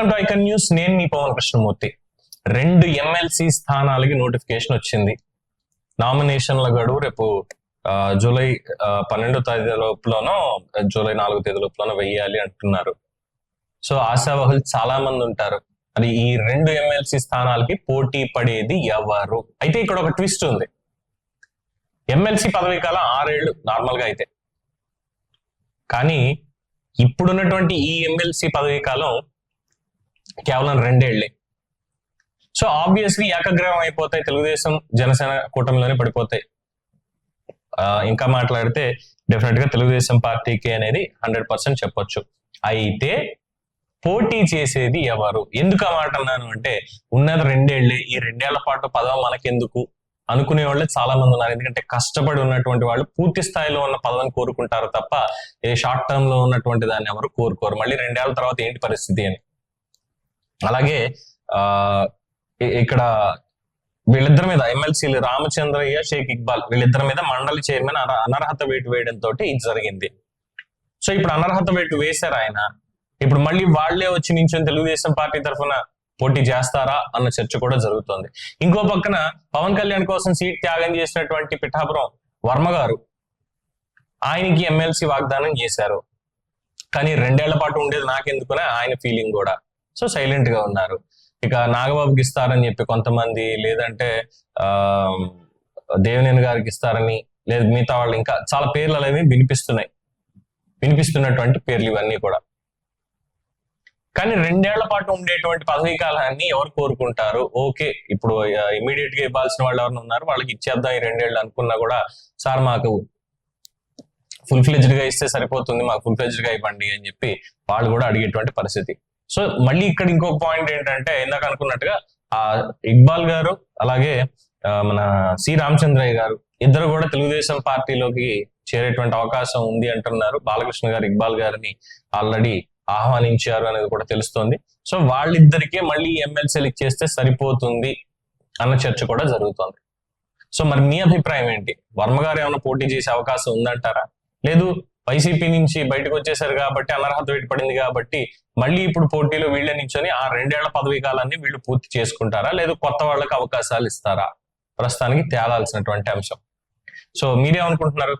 Welcome to icon news. నేను మీ Pawan Krishnamurthy. 2 MLC స్థానాలకి notification వచ్చింది. నామినేషన్ల గడువు రేపు జూలై 12వ తేదీ లోపలనో జూలై 4వ తేదీ లోపలనో వెయ్యాలి అంటున్నారు. సో ఆశావహులు చాలా మంది ఉంటారు. అది ఈ 2 ఎమ్మెల్సీ స్థానాలకి పోటీ పడేది ఎవరు? అయితే ఇక్కడ ఒక ట్విస్ట్ ఉంది. ఎమ్మెల్సీ పదవీ కాలం 6 ఏళ్ళు నార్మల్ గా అయితే, కానీ ఇప్పుడున్నటువంటి ఈ ఎమ్మెల్సీ పదవీ కాలం కేవలం 2 ఏళ్లే. సో ఆబ్వియస్లీ ఏకగ్రీవం అయిపోతాయి, తెలుగుదేశం జనసేన కూటమిలోనే పడిపోతాయి. ఇంకా మాట్లాడితే డెఫినెట్ గా తెలుగుదేశం పార్టీకి అనేది 100% చెప్పొచ్చు. అయితే పోటీ చేసేది ఎవరు? ఎందుకు ఆ మాట అన్నాను అంటే, ఉన్నది 2 ఏళ్లే, ఈ 2 ఏళ్ల పాటు పదవి మనకెందుకు అనుకునే వాళ్ళే చాలా మంది ఉన్నారు. ఎందుకంటే కష్టపడి ఉన్నటువంటి వాళ్ళు పూర్తి స్థాయిలో ఉన్న పదవిని కోరుకుంటారు తప్ప ఏ షార్ట్ టర్మ్ లో ఉన్నటువంటి దాన్ని ఎవరు కోరుకోరు. మళ్ళీ 2 ఏళ్ల తర్వాత ఏంటి పరిస్థితి అని. అలాగే ఇక్కడ వీళ్ళిద్దరి మీద ఎమ్మెల్సీలు రామచంద్రయ్య, షేక్ ఇక్బాల్ వీళ్ళిద్దరి మీద మండలి చైర్మన్ అనర్హత వేటు వేయడంతో ఇది జరిగింది. సో ఇప్పుడు అనర్హత వేటు వేశారు ఆయన. ఇప్పుడు మళ్ళీ వాళ్లే వచ్చి నించొని తెలుగుదేశం పార్టీ తరఫున పోటీ చేస్తారా అన్న చర్చ కూడా జరుగుతోంది. ఇంకో పక్కన పవన్ కళ్యాణ్ కోసం సీట్ త్యాగం చేసినటువంటి పిఠాపురం వర్మ గారు ఆయనకి ఎమ్మెల్సీ వాగ్దానం చేశారు. కానీ 2 ఏళ్ల పాటు ఉండేది నాకెందుకునే ఆయన ఫీలింగ్ కూడా. సో సైలెంట్ గా ఉన్నారు. ఇక నాగబాబుకి ఇస్తారని చెప్పి కొంతమంది, లేదంటే దేవినేని గారికి ఇస్తారని, లేదు మిగతా వాళ్ళు ఇంకా చాలా పేర్లు అనేవి వినిపిస్తున్నటువంటి పేర్లు ఇవన్నీ కూడా. కానీ 2 ఏళ్ల పాటు ఉండేటువంటి పదవీ కాలాన్ని ఎవరు కోరుకుంటారు? ఓకే, ఇప్పుడు ఇమీడియట్ గా ఇవ్వాల్సిన వాళ్ళు ఎవరు ఉన్నారు, వాళ్ళకి ఇచ్చేద్దాం ఈ 2 ఏళ్ళు అనుకున్నా కూడా, సార్ మాకు ఫుల్ ఫ్లెజ్డ్ గా ఇస్తే సరిపోతుంది, మాకు ఫుల్ ఫ్లెజ్డ్ గా ఇవ్వండి అని చెప్పి వాళ్ళు కూడా అడిగేటువంటి పరిస్థితి. సో మళ్ళీ ఇక్కడ ఇంకొక పాయింట్ ఏంటంటే, ఇందాక అనుకున్నట్టుగా ఇక్బాల్ గారు అలాగే మన సి రామచంద్రయ్య గారు ఇద్దరు కూడా తెలుగుదేశం పార్టీలోకి చేరేటువంటి అవకాశం ఉంది అంటున్నారు. బాలకృష్ణ గారు ఇక్బాల్ గారిని ఆల్రెడీ ఆహ్వానించారు అనేది కూడా తెలుస్తోంది. సో వాళ్ళిద్దరికే మళ్ళీ ఎమ్మెల్సీలు ఇచ్చేస్తే సరిపోతుంది అన్న చర్చ కూడా జరుగుతోంది. సో మరి మీ అభిప్రాయం ఏంటి? వర్మ గారు ఏమైనా పోటీ చేసే అవకాశం ఉందంటారా? లేదు వైసీపీ నుంచి బయటకు వచ్చేసారు కాబట్టి, అనర్హత వేటు పడింది కాబట్టి మళ్ళీ ఇప్పుడు పోటీలో వీళ్ళే నించొని ఆ 2 ఏళ్ల పదవీ కాలాన్ని వీళ్ళు పూర్తి చేసుకుంటారా, లేదు కొత్త వాళ్ళకి అవకాశాలు ఇస్తారా? ప్రస్తుతానికి తేలాల్సినటువంటి అంశం. సో మీరేమనుకుంటున్నారు?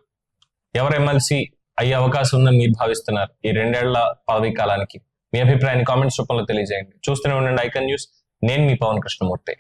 ఎవరు ఎమ్మెల్సీ అయ్యే అవకాశం ఉందని మీరు భావిస్తున్నారు ఈ 2 ఏళ్ల పదవీ కాలానికి? మీ అభిప్రాయాన్ని కామెంట్స్ రూపంలో తెలియజేయండి. చూస్తూనే ఉండండి ఐకాన్ న్యూస్. నేను మీ పవన్ కృష్ణమూర్తి.